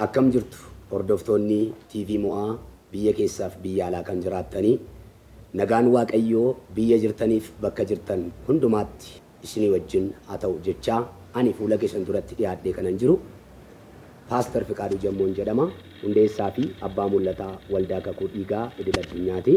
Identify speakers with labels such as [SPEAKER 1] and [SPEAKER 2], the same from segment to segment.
[SPEAKER 1] akkam jirtu hordoftoonni TV Mo'aa biyya keessaaf biyya alaa kan jiraattanii nagaan waaqayyoo biyya jirtaniif bakka jirtan hundumaatti isinii wajjin haa ta'u jechaa ani fuula keessan duratti dhiyaadhee kanan jiru Pastor Fiqaadu Jammoon jedhama hundeessaa fi abbaa mul'ataa waldaa kakuu dhiigaa idil addunyaati.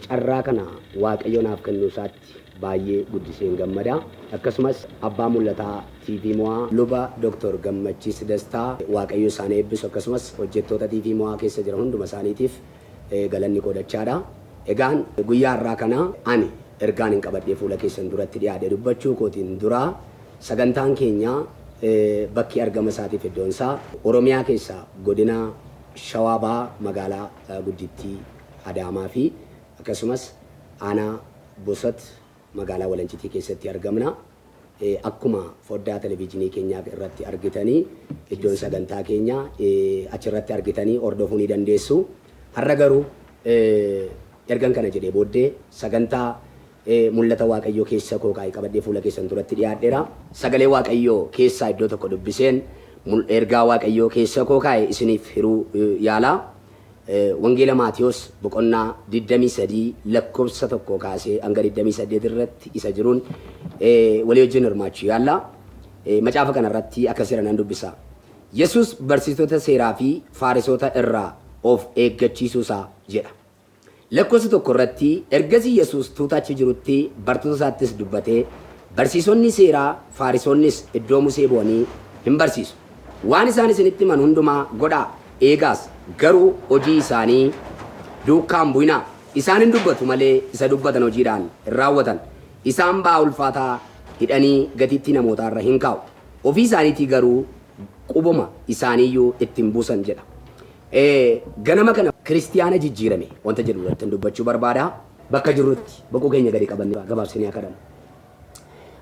[SPEAKER 1] Carraa kana waaqayyo naaf kennuu isaatti baay'ee guddiseen gammada. Akkasumas abbaa mul'ataa TV Mo'aa luba Dr. Gammachiis Dastaa waaqayyo isaan eebbisu akkasumas hojjettoota TV Mo'aa keessa jiran hunduma isaaniitiif galanni qoodachaadha. Egaan guyyaa irraa kana ani ergaan hin qabadhee fuula keessan duratti dhiyaadhee dubbachuu kootiin dura sagantaan keenya bakki argama isaatiif iddoon isaa Oromiyaa keessa godina Shawaabaa magaalaa guddittii Adaamaa fi akkasumas aanaa Bosat magaalaa Walancitii keessatti argamna. Akkuma foddaa televiizyinii keenyaa irratti argitanii iddoon sagantaa keenya achirratti argitanii hordofuu ni dandeessu. Har'a garuu ergan kana jedhee booddee sagantaa mul'ata waaqayyoo keessa koo kaa'ee qabadhee fuula keessan duratti dhiyaadheera. Sagalee waaqayyoo keessaa iddoo tokko dubbiseen ergaa waaqayyoo keessa koo kaa'ee isiniif hiruu yaala. Wangeela Maatiyos boqonnaa 23 lakkoofsa tokko kaasee hanga 28 irratti isa jiruun walii wajjin hirmaachuu yaalla. Macaafa kanarratti akkas jedhan dubbisa. Yesus barsiistota seeraa fi Fariisota irraa of eeggachiisuusaa jedha. Lakkoofsa tokko irratti ergasii Yesus tuutaachi jirutti bartoota isaattis dubbatee barsiisonni seeraa Fariisonnis iddoo Musee bu'anii hin barsiisu. Waan isaan isinitti himan hundumaa godhaa eegaas garuu hojii isaanii duukaan bu'inaa. Isaan hin dubbatu malee isa dubbatan hojiidhaan hin raawwatan. Isaan ba'aa ulfaataa hidhanii gatiitti namootaarra hin kaa'u. Ofii isaaniitii garuu qubuma isaaniiyyuu ittiin buusan jedha. Ganama kana Kiristiyaana jijjiirame wanta jedhu irratti dubbachuu barbaada. Bakka jirrutti boqoo keenya gadi qabanne gabaabsinee akka kadhannu.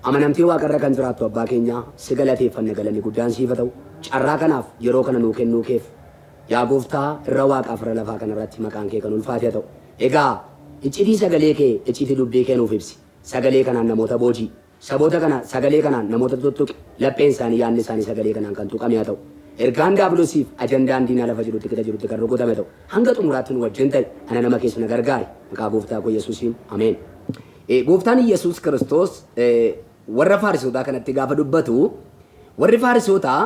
[SPEAKER 1] Amanamtii waaqarra kan jiraattu abbaa keenya si galateeffanna galanni guddaan siif haa ta'u. Carraa kanaaf yeroo kana nuu kennuu keef yaa gooftaa irra waaqaaf irra lafaa kanarratti maqaan kee kan ulfaate haa ta'u. Egaa iccitii sagalee kee iccitii dubbii kee nuuf ibsi. Sagalee kanaan namoota boojii. Saboota kana sagalee kanaan namoota tuttuqi. Lapheen isaanii yaadni isaanii sagalee kanaan kan tuqame haa ta'u. Ergaan daabloosiif ajandaan diinaa lafa jirutti kita jirutti kan rukutame ta'u. Hanga xumuraatti nu wajjin ta'e ana nama keessa na gargaari. Maqaa gooftaa koo Yesuusiin ameen. Gooftaan Yesuus Kiristoos warra Farisootaa kanatti gaafa dubbatu warri Farisootaa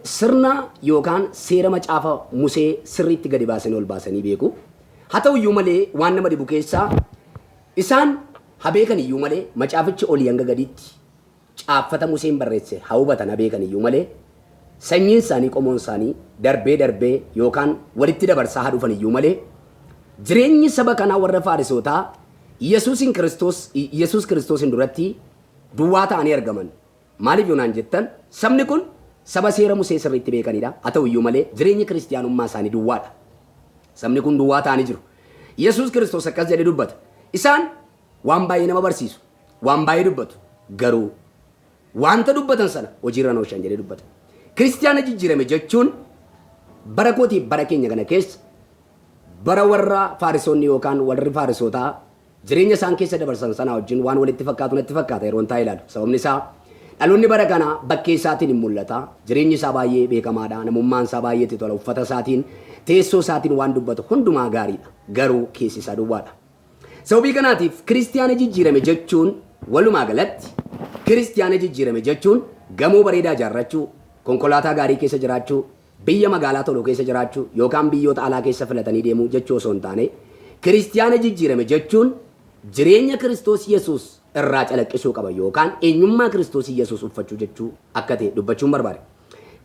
[SPEAKER 1] sirna yookaan seera macaafa Musee sirriitti gadi baasanii ol baasanii beeku. Haa ta'u iyyuu malee waan nama dhibu keessaa isaan habeekan iyyuu malee macaafichi olii hanga gadiitti caaffata Museen barreesse haa hubatan habeekan iyyuu malee sanyiin isaanii qomoon isaanii darbee yookaan walitti dabarsaa haa dhufan iyyuu malee jireenyi saba kanaa warra Farisootaa Yesuus Kiristoosin duratti duwwaa ta'anii argaman. Maaliif yoonaan jettan sabni kun saba seera Musee sirriitti beekanidha. Haa ta'u iyyuu malee jireenyi kiristiyaanummaa isaanii duwwaadha. Sabni kun duwwaa ta'anii jiru. Yesuus Kiristoos akkas jedhee dubbata. Isaan waan baay'ee nama barsiisu, waan baay'ee dubbatu. Garuu wanta dubbatan sana hojiirra oolchan jedhee dubbata. Kiristiyaana jijjiirame jechuun bara kootiif bara keenya kana keessa bara warra Fariisonni yookaan warri Farisootaa jireenya isaan keessa dabarsan sana wajjin waan walitti fakkaatu natti fakkaata yeroon taa'ee ilaalu. Sababni isaa dhaloonni bara kana bakkee isaatiin hin mul'ata. Jireenyi isaa baay'ee beekamaadha. Namummaan isaa baay'ee itti tola. Uffata isaatiin teessoo isaatiin waan dubbatu hundumaa gaariidha. Garuu keessi isaa duwwaadha. Sababii kanaatiif Kiristiyaana jijjiirame jechuun walumaa galatti Kiristiyaana jijjiirame jechuun gamoo bareedaa ijaarrachuu, konkolaataa gaarii keessa jiraachuu, biyya magaalaa toluu keessa jiraachuu yookaan biyyoota alaa keessa filatanii deemuu jechuu osoo hin taane Kiristiyaana jijjiirame jechuun jireenya Kiristoos Yesuus irraa calaqqisuu qaba yookaan eenyummaa Kiristoos Yesuus uffachuu jechuu akka ta'e dubbachuun barbaada.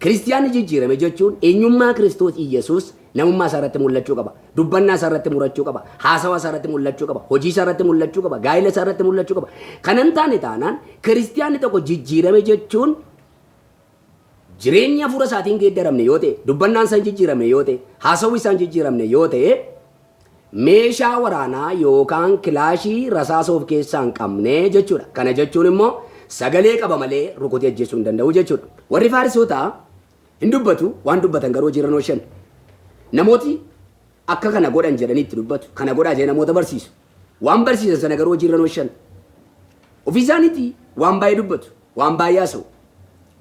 [SPEAKER 1] Kiristiyaanni jijjiirame jechuun eenyummaa Kiristoos Yesuus namummaa isaa irratti mul'achuu qaba. Dubbannaa isaa irratti mul'achuu qaba. Haasawaa isaa irratti mul'achuu qaba. Hojii isaa irratti mul'achuu qaba. Gaa'ila isaa irratti mul'achuu qaba. Kanan taane taanaan Kiristiyaanni tokko jijjiirame jechuun jireenya hafuura isaatiin geeddaramne yoo ta'e, dubbannaan isaa jijjiiramne yoo ta'e, haasawwi isaa jijjiiramne yoo ta'e, meeshaa waraanaa yookaan kilaashii rasaasa of keessaa hin qabne jechuudha. Kana jechuun immoo sagalee qaba malee rukutee ajjeesuu hin danda'u jechuudha. Warri Farisootaa hin dubbatu waan dubbatan garuu hojiirra oolchan. Namooti akka kana godhan jedhanii itti dubbatu. Kana godhaa jedhanii namoota barsiisu. Waan barsiisan sana garuu hojiirra oolchan. Ofii isaaniitii waan baay'ee dubbatu, waan baay'ee haasa'u.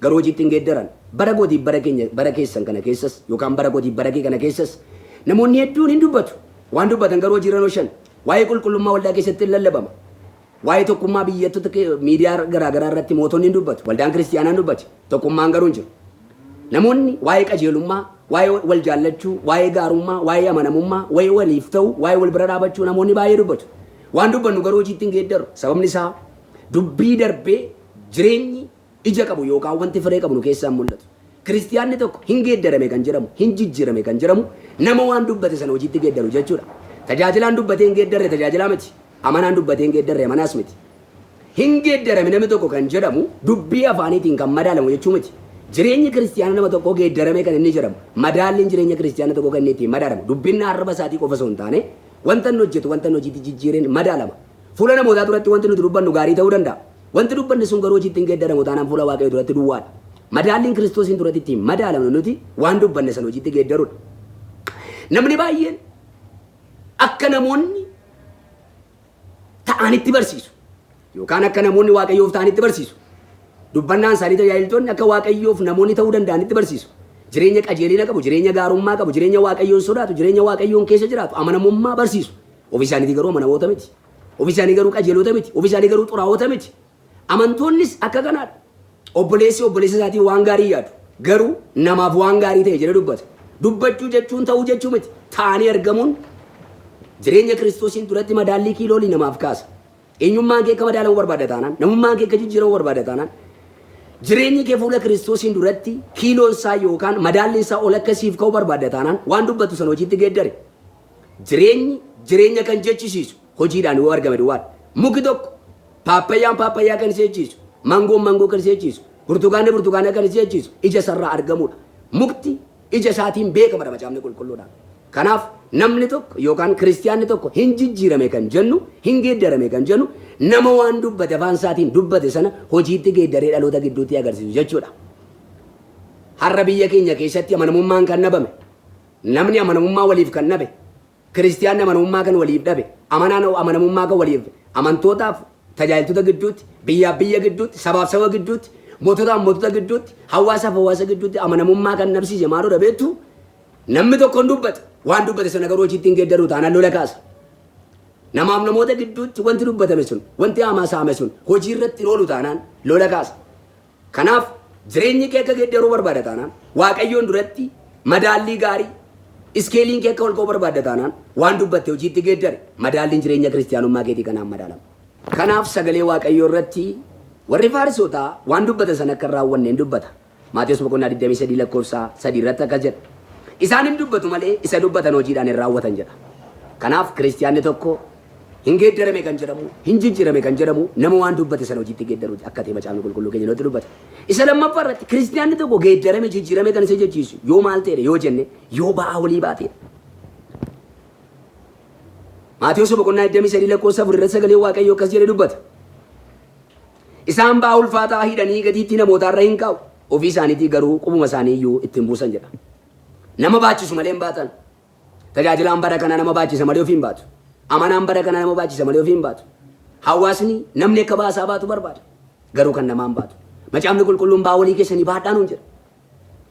[SPEAKER 1] Garuu hojiitti hin geeddaran. bara gootiif bara keenya bara keessan kana keessas yookaan bara gootiif bara kee kana keessas namoonni hedduun hin dubbatu. Waan dubbatan garuu jiran shan waa'ee qulqullummaa waldaa keessatti lallabama. Waa'ee tokkummaa biyyattoota miidiyaa garaagaraa irratti mootonni hin dubbatu. Waldaan kiristiyaanaa hin dubbatu. Tokkummaan garuu hin jiru. Namoonni waa'ee qajeelummaa, waa'ee wal jaallachuu, waa'ee gaarummaa, waa'ee amanamummaa, waa'ee waliif ta'uu, waa'ee wal bira dhaabachuu namoonni baay'ee dubbatu. Waan dubbannu garuu hojiitti hin geeddaru. Sababni isaa dubbii darbee jireenyi ija qabu yookaan wanti firee qabu nu keessaan mul'atu. Kiristiyaanni tokko hin geeddarame kan jedhamu, hin jijjiirame kan jedhamu nama waan dubbate sana hojiitti geeddaru jechuudha. Tajaajilaan dubbatee hin geeddarre tajaajilaa miti. Amanaan dubbatee hin geeddarre amanaas miti. Hin geeddarame namni tokko kan jedhamu dubbii afaaniitiin kan madaalamu jechuu miti. Jireenyi kiristiyaana nama tokko geeddarame kan inni jedhamu madaalliin jireenya kiristiyaana tokko kan inni ittiin madaalamu dubbinni arraba isaatii qofa osoo hin taane wanta inni hojjetu wanta inni hojiitti jijjiireen madaalama. Fuula namootaa duratti wanti nuti dubbannu gaarii ta'uu danda'a. Wanti dubbanni sun garuu hojiitti hin geeddaramu taanaan fuula waaqayyoo duratti duwwaadha. Madaalliin kiristoosiin duratti ittiin madaalamnu nuti waan dubbanne sana hojiitti geeddarudha. Namni baay'een akka namoonni ta'anitti barsiisu yookaan akka namoonni waaqayyoof ta'anitti barsiisu. Dubbannaan isaanii tajaajiltoonni akka waaqayyoof namoonni ta'uu danda'anitti barsiisu. Jireenya qajeelina qabu, jireenya gaarummaa qabu, jireenya waaqayyoon sodaatu, jireenya waaqayyoon keessa jiraatu, amanamummaa barsiisu. Ofii isaaniitii garuu amanamoota miti. Ofii isaanii garuu qajeelota miti. Ofii isaanii garuu xuraa'oota miti. Amantoonnis akka kanaadha. Obboleessi obboleessa isaatii waan gaarii yaadu. Garuu namaaf waan gaarii ta'e jedhe dubbata. Dubbachuu jechuun ta'uu jechuu miti. Ta'anii argamuun jireenya kiristoosiin duratti madaallii kiiloolii namaaf kaasa. Eenyummaan kee akka madaalamu barbaada taanaan, namummaan kee akka jijjiiramu barbaada taanaan, jireenyi kee fuula kiristoosiin duratti kiiloon isaa yookaan madaalliin isaa ol akkasiif ka'u barbaada taanaan waan dubbatu sana hojiitti geeddare. Jireenya kan jechisiisu hojiidhaan yoo argame duwwaadha. Muki tokko paappayyaan kan isa jechisiisu, mangoon mangoo kan isa jechisiisu, burtukaanni kan isa jechisiisu ija sarraa argamudha. Mukti ija isaatiin beekama macaafni qulqulluudhaan. Kanaaf namni tokko yookaan kiristiyaanni tokko hin jijjiirame kan jennu, hin geeddarame kan jennu nama waan dubbate afaan isaatiin dubbate sana hojiitti geeddaree dhaloota gidduutti agarsiisu jechuudha. Har'a biyya keenya keessatti amanamummaan kan nabame, namni amanamummaa waliif kan nabe, kiristiyaanni amanamummaa kan waliif dhabe, amanaan amanamummaa kan waliif amantootaaf tajaajiltoota gidduutti, biyyaaf biyya gidduutti, sabaaf saba gidduutti, moototaaf mootota gidduutti, hawaasaaf hawaasa gidduutti amanamummaa kan nabsiise maaloo dhabeettu namni tokko hin dubbate waan dubbate sana garuu hojiitti hin geeddaru taanaan lola kaasa. Namaaf namoota gidduutti wanti dubbatame sun, wanti haasa'ame sun hojii irratti oolu taanaan lola kaasa. Kanaaf jireenyi kee akka geeddaruu barbaada taanaan waaqayyoon duratti madaallii gaarii iskeeliin kee akka ol ka'uu barbaada taanaan waan dubbatte hojiitti geeddare madaalliin jireenya kiristiyaanummaa keetii kanaan madaalama. Kanaaf sagalee waaqayyoo irratti warri faarisootaa waan dubbatan sana akka hin raawwanne hin dubbata. Maatiyos boqonnaa 23 lakkoofsa 3 irratti akkas jedha. Isaan hin dubbatu malee isa dubbatan hojiidhaan hin raawwatan jedha. Kanaaf kiristiyaanni tokko hin geeddarame kan jedhamu, hin jijjiirame kan jedhamu nama waan dubbate sana hojiitti geeddaru akka ta'e macaafni qulqulluu keenya nutti dubbata. Isa lammaffaa irratti kiristiyaanni tokko geeddarame jijjiirame kan isa jechiisu yoo maal ta'e yoo jenne yoo ba'aa walii baatee. Maatiyos boqonnaa 23 lakkoofsa 4 irratti sagalee waaqayyoo akkas jedhee dubbata. Isaan ba'aa ulfaataa hidhanii gatiitti namootarra hin kaa'u. Ofii isaaniitii garuu qubuma isaanii iyyuu ittiin buusan jedha. Nama baachisu malee hin baatan. Tajaajilaan bara kana nama baachisa malee ofii hin baatu. Amanaan bara kana nama baachisa malee ofii hin baatu. Hawaasni namni akka baasaa baatu barbaada. Garuu kan namaan baatu. Macaafni qulqulluun ba'aa walii keessanii baadhaan hin jedha.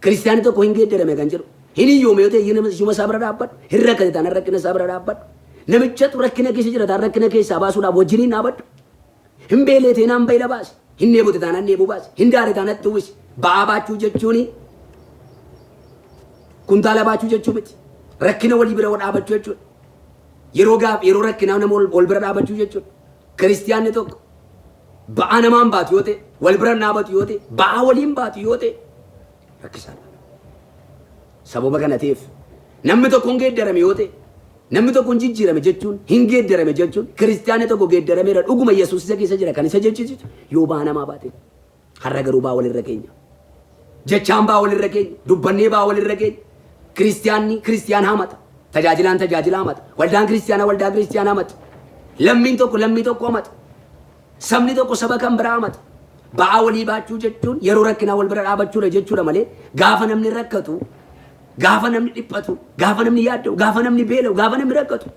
[SPEAKER 1] Kiristiyaanni tokko hin geeddarame kan jedhu. Hin hiyyoome yoo ta'e hiyyuma isaa bira dhaabbadhu. Hin rakkate taanaan rakkina isaa bira dhaabbadhu. Namichatu rakkina keessa jira taanaan rakkina keessaa baasuudhaaf wajjin hin dhaabadhu. Hin beelee taanaan beela baasi. Hin dheebote taanaan dheebuu baasi. Hin daare taanaan uwwisi. Ba'aa baachuu jechuuni kuntaala baachuu jechuu miti. Rakkina walii bira dhaabachuu jechuudha. Yeroo rakkinaa nama wal bira dhaabachuu jechuudha. Kiristiyaanni tokko ba'aa namaan baatu yoo ta'e, wal bira dhaabatu yoo ta'e, ba'aa waliin baatu yoo ta'e rakkisaadha. Sababa kana ta'eef namni tokko hin geeddarame yoo ta'e, namni tokko hin jijjiirame jechuun, hin geeddarame jechuun, kiristiyaanni tokko geeddarameera dhuguma Yesuus isa keessa jira kan isa jechisu yoo ba'aa namaa baate. Har'a garuu ba'aa walirra keenya. Jechaan ba'aa walirra keenya, dubbannee ba'aa walirra keenya. Kiristiyaan hamata. Tajaajilaan tajaajila hamata. Waldaan kiristiyaanaa hamata. Lammiin tokko hamata. Sabni tokko saba kan biraa hamata. Ba'aa walii baachuu jechuun yeroo rakkinaa wal bira dhaabachuudha jechuudha malee gaafa namni rakkatu, gaafa namni dhiphatu, gaafa namni yaadda'u, gaafa namni beela'u, gaafa namni rakkatu